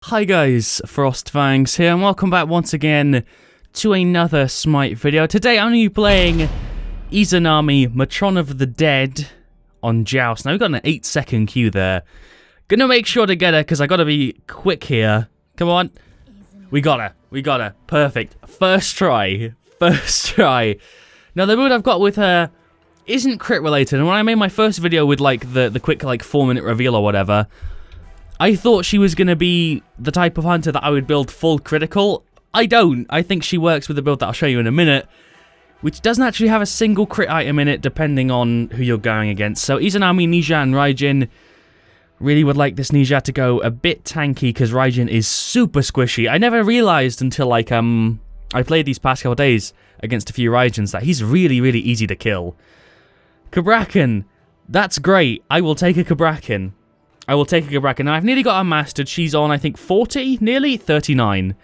Hi guys, FrostFangs here, and welcome back once again to another Smite video. Today I'm going to be playing Izanami Matron of the Dead on Joust. Now we've got an 8-second queue there. Gonna make sure to get her because I gotta be quick here. Come on. We got her. Perfect. First try. Now the build I've got with her isn't crit related, and when I made my first video with like the quick 4-minute reveal or whatever, I thought she was going to be the type of hunter that I would build full critical. I don't. I think she works with the build that I'll show you in a minute, which doesn't actually have a single crit item in it depending on who you're going against. So Izanami, Nisha, and Raijin really would like this Nisha to go a bit tanky because Raijin is super squishy. I never realized until I played these past couple days against a few Raijins that he's really easy to kill. Kabrakan, that's great. I will take a Kabrakan. Now, I've nearly got her mastered. She's on, I think, 40? Nearly? 39.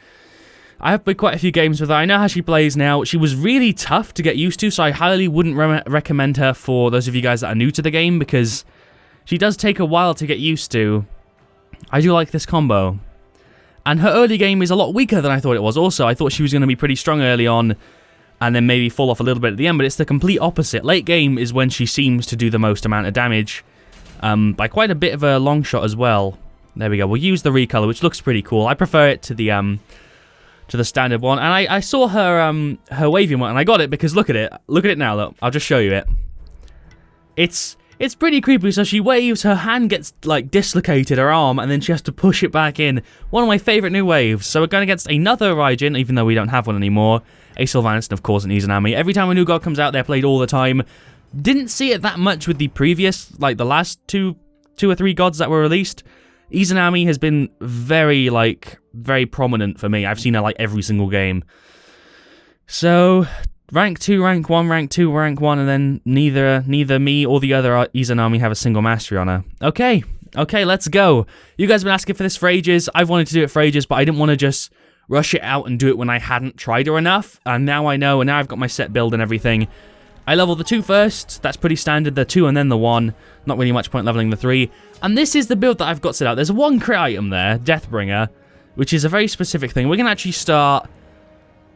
I have played quite a few games with her. I know how she plays now. She was really tough to get used to, so I highly wouldn't recommend her for those of you guys that are new to the game, because she does take a while to get used to. I do like this combo. And her early game is a lot weaker than I thought it was also. I thought she was going to be pretty strong early on, and then maybe fall off a little bit at the end, but it's the complete opposite. Late game is when she seems to do the most amount of damage. By quite a bit of a long shot as well. There we go. We'll use the recolor, which looks pretty cool. I prefer it to the standard one. And I saw her her waving one, and I got it because look at it. Look at it now. Look, I'll just show you it. It's pretty creepy. So she waves, her hand gets like dislocated, her arm, and then she has to push it back in. One of my favorite new waves. So we're going against another Raijin, even though we don't have one anymore. A Sylvanas, and of course an Izanami. Every time a new god comes out, they're played all the time. Didn't see it that much with the previous, like the last two or three gods that were released. Izanami has been very prominent for me. I've seen her like every single game. So, rank 2, rank 1, rank 2, rank 1, and then neither me or the other Izanami have a single mastery on her. Okay, let's go. You guys have been asking for this for ages. I've wanted to do it for ages, but I didn't want to just rush it out and do it when I hadn't tried her enough. And now I know, and now I've got my set build and everything. I level the 2 first, that's pretty standard, the 2 and then the 1, not really much point leveling the 3, and this is the build that I've got set out. There's one crit item there, Deathbringer, which is a very specific thing. We're going to actually start,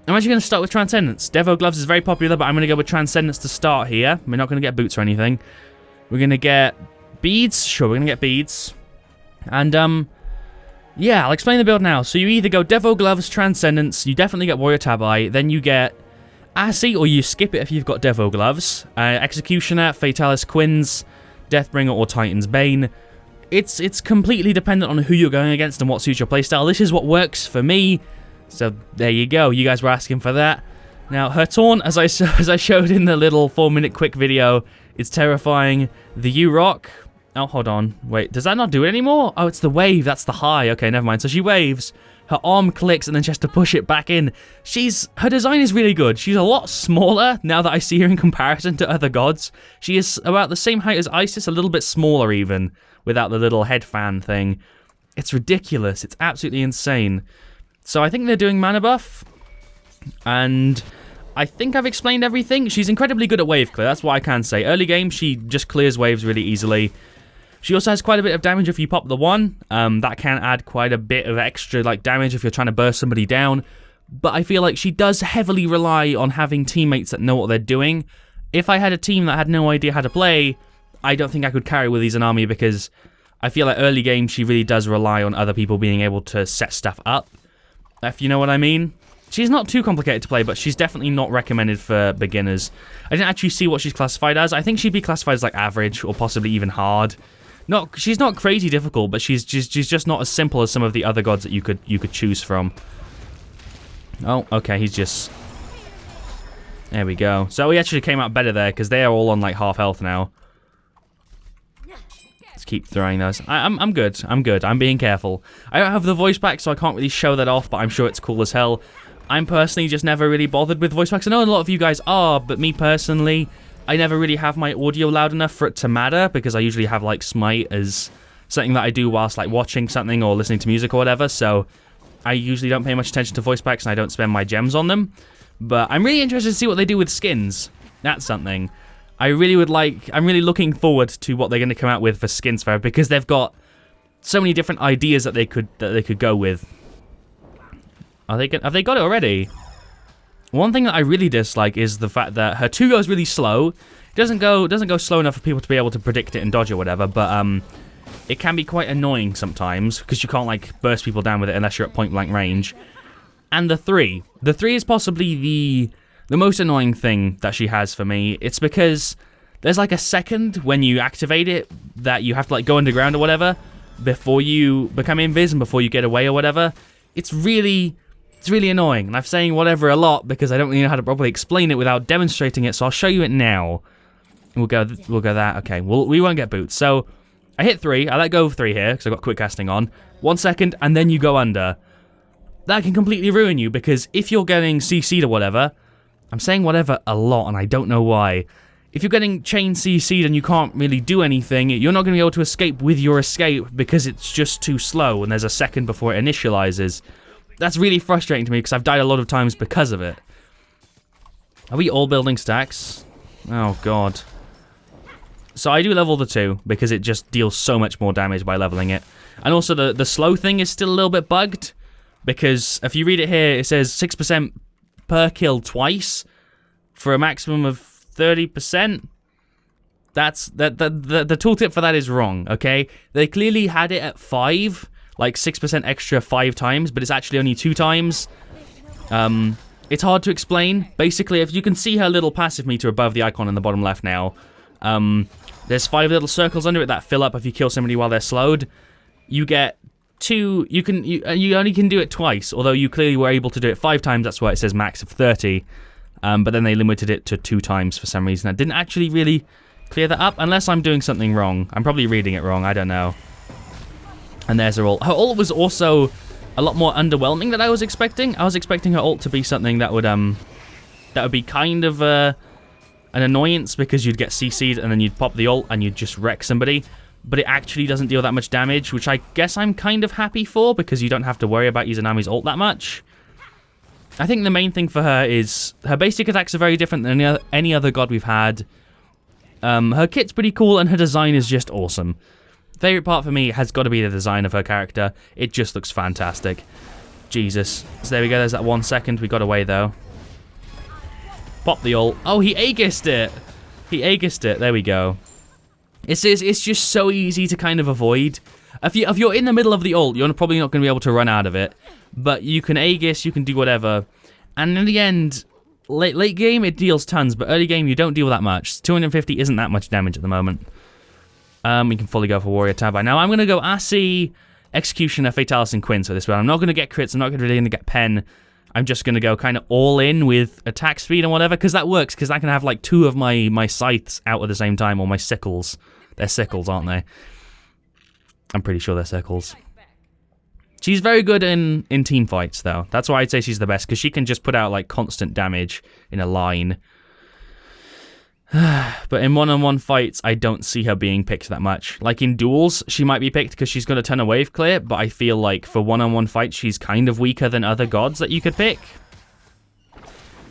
I'm actually going to start with Transcendence. Devo Gloves is very popular, but I'm going to go with Transcendence to start here. We're not going to get boots or anything. We're going to get beads, sure, we're going to get beads, and yeah, I'll explain the build now. So you either go Devo Gloves, Transcendence, you definitely get Warrior Tabai, then you get Assy, or you skip it if you've got Devo Gloves. Executioner, Fatalis Quins, Deathbringer, or Titan's Bane. It's completely dependent on who you're going against and what suits your playstyle. This is what works for me, so there you go. You guys were asking for that. Now, her taunt, as I showed in the little 4-minute quick video, it's terrifying. The U-Rock. Oh, hold on. Wait, does that not do it anymore? Oh, it's the wave. That's the high. Okay, never mind. So she waves. Her arm clicks, and then she has to push it back in. Her design is really good. She's a lot smaller now that I see her in comparison to other gods. She is about the same height as Isis, a little bit smaller even, without the little head fan thing. It's ridiculous. It's absolutely insane. So I think they're doing mana buff, and I think I've explained everything. She's incredibly good at wave clear, that's what I can say. Early game, she just clears waves really easily. She also has quite a bit of damage if you pop the 1. That can add quite a bit of extra damage if you're trying to burst somebody down. But I feel like she does heavily rely on having teammates that know what they're doing. If I had a team that had no idea how to play, I don't think I could carry with Izanami, because I feel like early game she really does rely on other people being able to set stuff up, if you know what I mean. She's not too complicated to play, but she's definitely not recommended for beginners. I didn't actually see what she's classified as. I think she'd be classified as average or possibly even hard. She's not crazy difficult, but she's just not as simple as some of the other gods that you could choose from. Oh, okay, he's just... There we go. So we actually came out better there, because they are all on half health now. Let's keep throwing those. I'm good. I'm being careful. I don't have the voice pack, so I can't really show that off, but I'm sure it's cool as hell. I'm personally just never really bothered with voice packs. I know a lot of you guys are, but me personally, I never really have my audio loud enough for it to matter, because I usually have Smite as something that I do whilst watching something or listening to music or whatever, so I usually don't pay much attention to voice packs and I don't spend my gems on them. But I'm really interested to see what they do with skins. That's something. I'm really looking forward to what they're going to come out with for skins for her, because they've got so many different ideas that they could go with. Have they got it already? One thing that I really dislike is the fact that her 2 goes really slow. It doesn't go slow enough for people to be able to predict it and dodge or whatever, but it can be quite annoying sometimes because you can't like burst people down with it unless you're at point blank range. And the 3 is possibly the most annoying thing that she has for me. It's because there's like a second when you activate it that you have to like go underground or whatever before you become invis and before you get away or whatever. It's really annoying, and I'm saying whatever a lot because I don't really know how to properly explain it without demonstrating it, so I'll show you it now. We'll go that. Okay, we won't get boots. So I hit 3. I let go of 3 here because I've got quick casting on. 1 second, and then you go under. That can completely ruin you because if you're getting CC'd or whatever, I'm saying whatever a lot, and I don't know why. If you're getting chain CC'd and you can't really do anything, you're not going to be able to escape with your escape because it's just too slow and there's a second before it initializes. That's really frustrating to me because I've died a lot of times because of it. Are we all building stacks? Oh, God. So I do level the 2 because it just deals so much more damage by leveling it. And also the slow thing is still a little bit bugged because if you read it here, it says 6% per kill twice for a maximum of 30%. That's the tooltip for that is wrong, okay? They clearly had it at 5, like 6% extra 5 times, but it's actually only 2 times. It's hard to explain. Basically, if you can see her little passive meter above the icon in the bottom left now, there's 5 little circles under it that fill up if you kill somebody while they're slowed. You get 2. You only can do it twice, although you clearly were able to do it 5 times. That's why it says max of 30. But then they limited it to 2 times for some reason. I didn't actually really clear that up, unless I'm doing something wrong. I'm probably reading it wrong. I don't know. And there's her ult. Her ult was also a lot more underwhelming than I was expecting. I was expecting her ult to be something that would be kind of an annoyance because you'd get CC'd and then you'd pop the ult and you'd just wreck somebody. But it actually doesn't deal that much damage, which I guess I'm kind of happy for because you don't have to worry about Izanami's ult that much. I think the main thing for her is her basic attacks are very different than any other god we've had. Her kit's pretty cool and her design is just awesome. Favorite part for me has got to be the design of her character. It just looks fantastic. Jesus. So there we go. There's that 1 second. We got away though. Pop the ult. Oh, he Aegis it. He Aegis it. There we go. It's just so easy to kind of avoid. If you're in the middle of the ult, you're probably not going to be able to run out of it. But you can Aegis, you can do whatever. And in the end, late game, it deals tons. But early game, you don't deal that much. 250 isn't that much damage at the moment. We can fully go for Warrior Tab by now. I'm going to go Asi, Executioner, Fatalis, and Quinn for this one. I'm not going to get crits. I'm not really going to get pen. I'm just going to go kind of all in with attack speed and whatever. Because that works. Because I can have like 2 of my scythes out at the same time. Or my sickles. They're sickles, aren't they? I'm pretty sure they're sickles. She's very good in team fights, though. That's why I'd say she's the best, because she can just put out, like, constant damage in a line. But in one-on-one fights, I don't see her being picked that much. Like, in duels, she might be picked because she's got a ton of wave clear, but I feel like for one-on-one fights, she's kind of weaker than other gods that you could pick.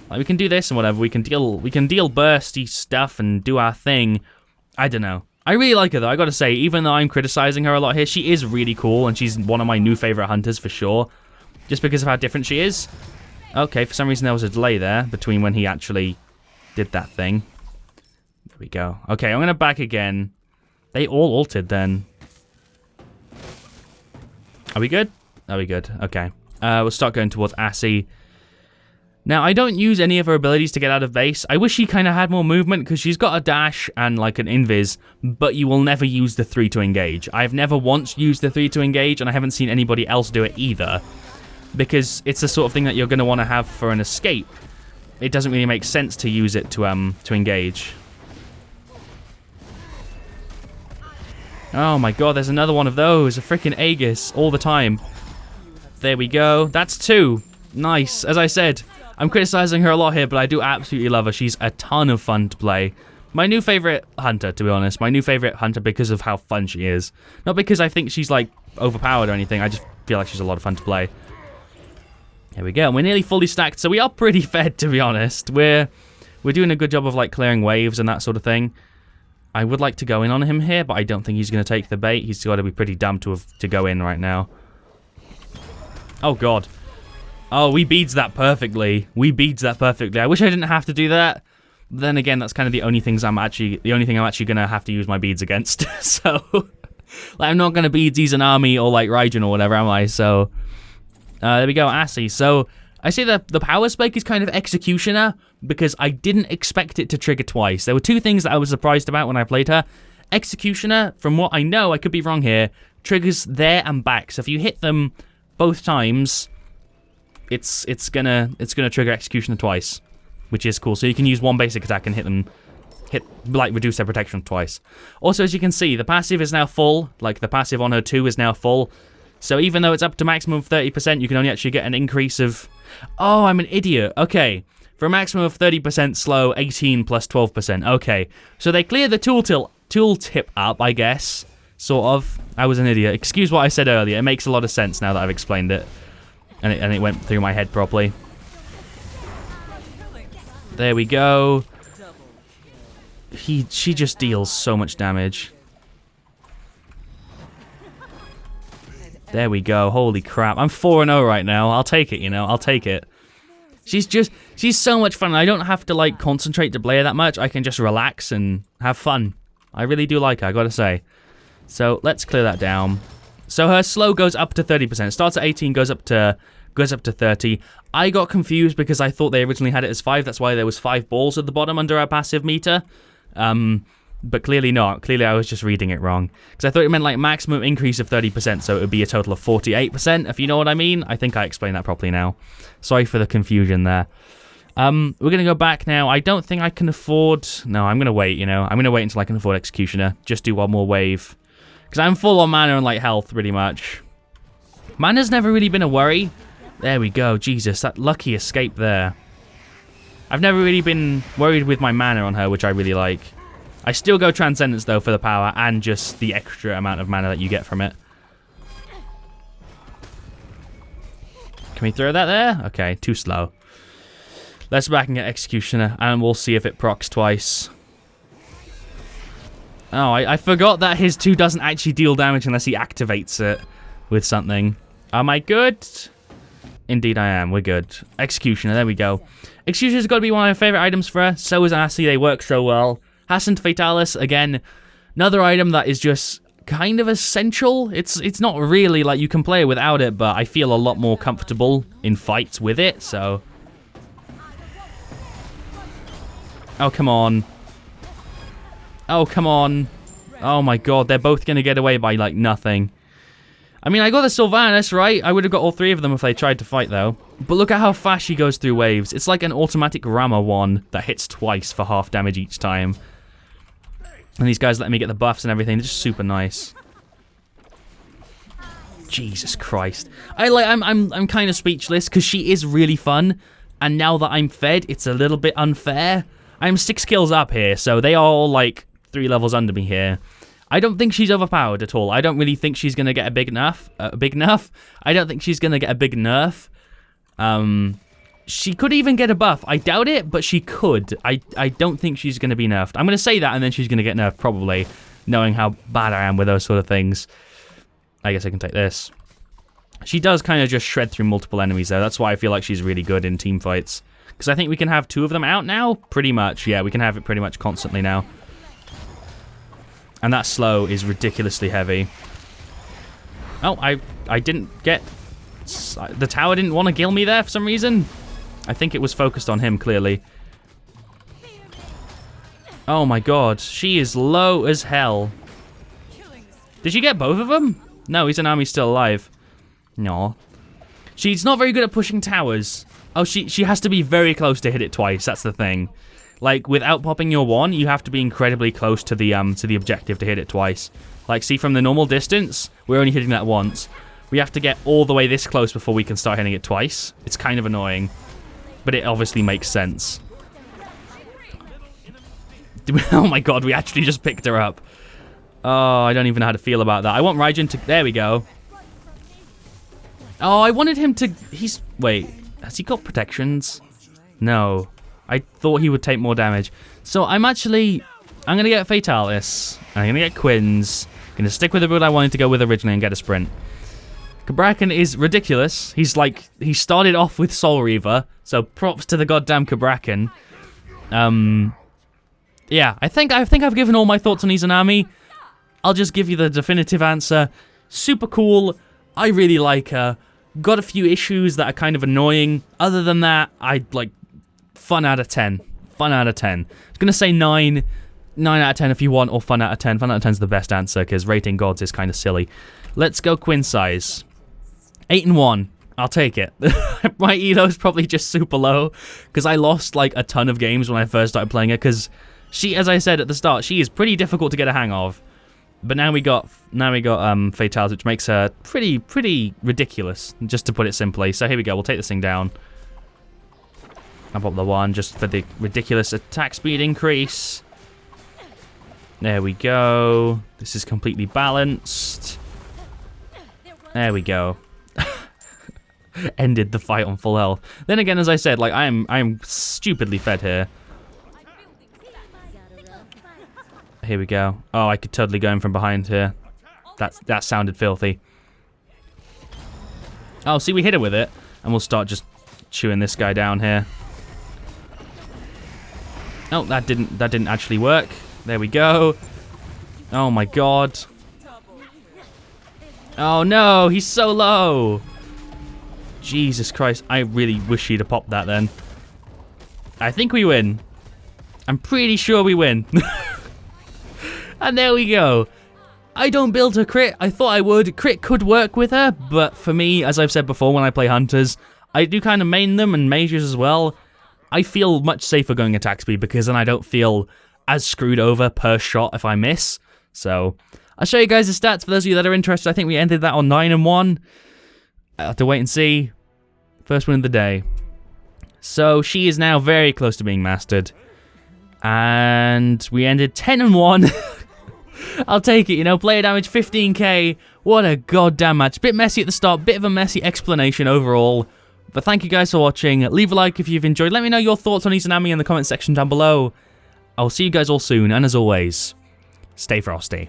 Like, we can do this and whatever. We can deal bursty stuff and do our thing. I don't know. I really like her, though, I gotta say, even though I'm criticizing her a lot here, she is really cool, and she's one of my new favorite hunters for sure, just because of how different she is. Okay, for some reason there was a delay there between when he actually did that thing. There we go. Okay, I'm gonna back again. They all ulted then. Are we good? Are we good? Okay. We'll start going towards Asi. Now, I don't use any of her abilities to get out of base. I wish she kind of had more movement, because she's got a dash and, like, an invis, but you will never use the 3 to engage. I've never once used the 3 to engage, and I haven't seen anybody else do it either, because it's the sort of thing that you're going to want to have for an escape. It doesn't really make sense to use it to engage. Oh my god, there's another one of those. A freaking Aegis all the time. There we go. That's 2. Nice. As I said, I'm criticizing her a lot here, but I do absolutely love her. She's a ton of fun to play. My new favorite hunter, to be honest. My new favorite hunter because of how fun she is. Not because I think she's, like, overpowered or anything. I just feel like she's a lot of fun to play. Here we go. We're nearly fully stacked, so we are pretty fed, to be honest. We're doing a good job of, like, clearing waves and that sort of thing. I would like to go in on him here, but I don't think he's going to take the bait. He's got to be pretty dumb to go in right now. Oh, God. Oh, we beads that perfectly. We beads that perfectly. I wish I didn't have to do that. Then again, that's kind of the only thing I'm actually going to have to use my beads against. So, like, I'm not going to beads Izanami or, like, Raijin or whatever, am I? So, there we go, Assy. So, I say that the power spike is kind of Executioner because I didn't expect it to trigger twice. There were two things that I was surprised about when I played her. Executioner, from what I know, I could be wrong here, triggers there and back. So if you hit them both times, it's gonna trigger Executioner twice, which is cool. So you can use one basic attack and reduce their protection twice. Also, as you can see, the passive is now full. Like, the passive on her 2 is now full. So even though it's up to maximum of 30%, you can only actually get an increase of... Oh, I'm an idiot. Okay. For a maximum of 30% slow, 18 plus 12%. Okay. So they clear the tooltip up, I guess. Sort of. I was an idiot. Excuse what I said earlier. It makes a lot of sense now that I've explained it. And it went through my head properly. There we go. She just deals so much damage. There we go. Holy crap. I'm 4-0 right now. I'll take it, you know. I'll take it. She's so much fun. I don't have to, like, concentrate to play her that much. I can just relax and have fun. I really do like her, I gotta say. So, let's clear that down. So, her slow goes up to 30%. Starts at 18, goes up to 30. I got confused because I thought they originally had it as 5. That's why there was 5 balls at the bottom under our passive meter. But clearly not. Clearly I was just reading it wrong. Because I thought it meant like maximum increase of 30%, so it would be a total of 48%, if you know what I mean. I think I explained that properly now. Sorry for the confusion there. We're going to go back now. I don't think I can afford... No, I'm going to wait, you know. I'm going to wait until I can afford Executioner. Just do one more wave. Because I'm full on mana and like health, pretty much. Mana's never really been a worry. There we go. Jesus, that lucky escape there. I've never really been worried with my mana on her, which I really like. I still go Transcendence, though, for the power and just the extra amount of mana that you get from it. Can we throw that there? Okay, too slow. Let's back and get Executioner, and we'll see if it procs twice. Oh, I forgot that his 2 doesn't actually deal damage unless he activates it with something. Am I good? Indeed I am. We're good. Executioner, there we go. Executioner's got to be one of my favorite items for her. So is Assy. They work so well. Hascent Fatalis, again, another item that is just kind of essential. It's not really like you can play without it, but I feel a lot more comfortable in fights with it, so... Oh, come on. Oh, come on. Oh my god, they're both going to get away by, like, nothing. I mean, I got the Sylvanas, right? I would have got all 3 of them if they tried to fight, though. But look at how fast she goes through waves. It's like an automatic Rama 1 that hits twice for half damage each time. And these guys let me get the buffs and everything. They're just super nice. Jesus Christ. I'm kind of speechless because she is really fun. And now that I'm fed, it's a little bit unfair. I'm 6 kills up here, so they are all like 3 levels under me here. I don't think she's overpowered at all. I don't really think she's going to get a big nerf. I don't think she's going to get a big nerf. She could even get a buff. I doubt it, but she could. I don't think she's going to be nerfed. I'm going to say that, and then she's going to get nerfed, probably, knowing how bad I am with those sort of things. I guess I can take this. She does kind of just shred through multiple enemies, though. That's why I feel like she's really good in team fights. Because I think we can have 2 of them out now, pretty much. Yeah, we can have it pretty much constantly now. And that slow is ridiculously heavy. Oh, I didn't get... The tower didn't want to kill me there for some reason. I think it was focused on him, clearly. Oh my god, she is low as hell. Did she get both of them? No, Izanami's still alive. No. She's not very good at pushing towers. Oh, she has to be very close to hit it twice, that's the thing. Like, without popping your 1, you have to be incredibly close to the objective to hit it twice. Like, see, from the normal distance, we're only hitting that once. We have to get all the way this close before we can start hitting it twice. It's kind of annoying. But it obviously makes sense. Oh my god, we actually just picked her up. Oh, I don't even know how to feel about that. I want Raijin to... There we go. Oh, I wanted him to... Wait, has he got protections? No. I thought he would take more damage. So I'm I'm going to get Fatalis. I'm going to get Quinn's. Going to stick with the build I wanted to go with originally and get a sprint. Cabrakan is ridiculous. He's like, he started off with Soul Reaver, so props to the goddamn Cabrakan. Yeah, I think I've given all my thoughts on Izanami. I'll just give you the definitive answer. Super cool. I really like her. Got a few issues that are kind of annoying. Other than that, I'd like fun out of 10. Fun out of 10. I was gonna say 9. 9 out of 10 if you want, or fun out of 10. Fun out of 10 is the best answer because rating gods is kind of silly. Let's go Quinn size. 8 and 1. I'll take it. My elo's probably just super low because I lost like a ton of games when I first started playing her because she, as I said at the start, she is pretty difficult to get a hang of. But now we got Fatales, which makes her pretty ridiculous, just to put it simply. So here we go. We'll take this thing down. I'll pop the 1 just for the ridiculous attack speed increase. There we go. This is completely balanced. There we go. Ended the fight on full health. Then again, as I said, like I am stupidly fed here. Here we go. Oh, I could totally go in from behind here. That sounded filthy. Oh, see, we hit it with it, and we'll start just chewing this guy down here. Oh, that didn't actually work. There we go. Oh my god. Oh no, he's so low. Jesus Christ, I really wish he'd have popped that then. I think we win. I'm pretty sure we win. And there we go. I don't build a crit. I thought I would. Crit could work with her, but for me, as I've said before, when I play hunters, I do kind of main them and mages as well. I feel much safer going attack speed because then I don't feel as screwed over per shot if I miss. So I'll show you guys the stats for those of you that are interested. I think we ended that on 9 and 1. I have to wait and see. First win of the day. So she is now very close to being mastered. And we ended 10 and 1. I'll take it, you know, player damage 15k. What a goddamn match. Bit messy at the start, bit of a messy explanation overall. But thank you guys for watching. Leave a like if you've enjoyed. Let me know your thoughts on Izanami in the comment section down below. I'll see you guys all soon, and as always, stay frosty.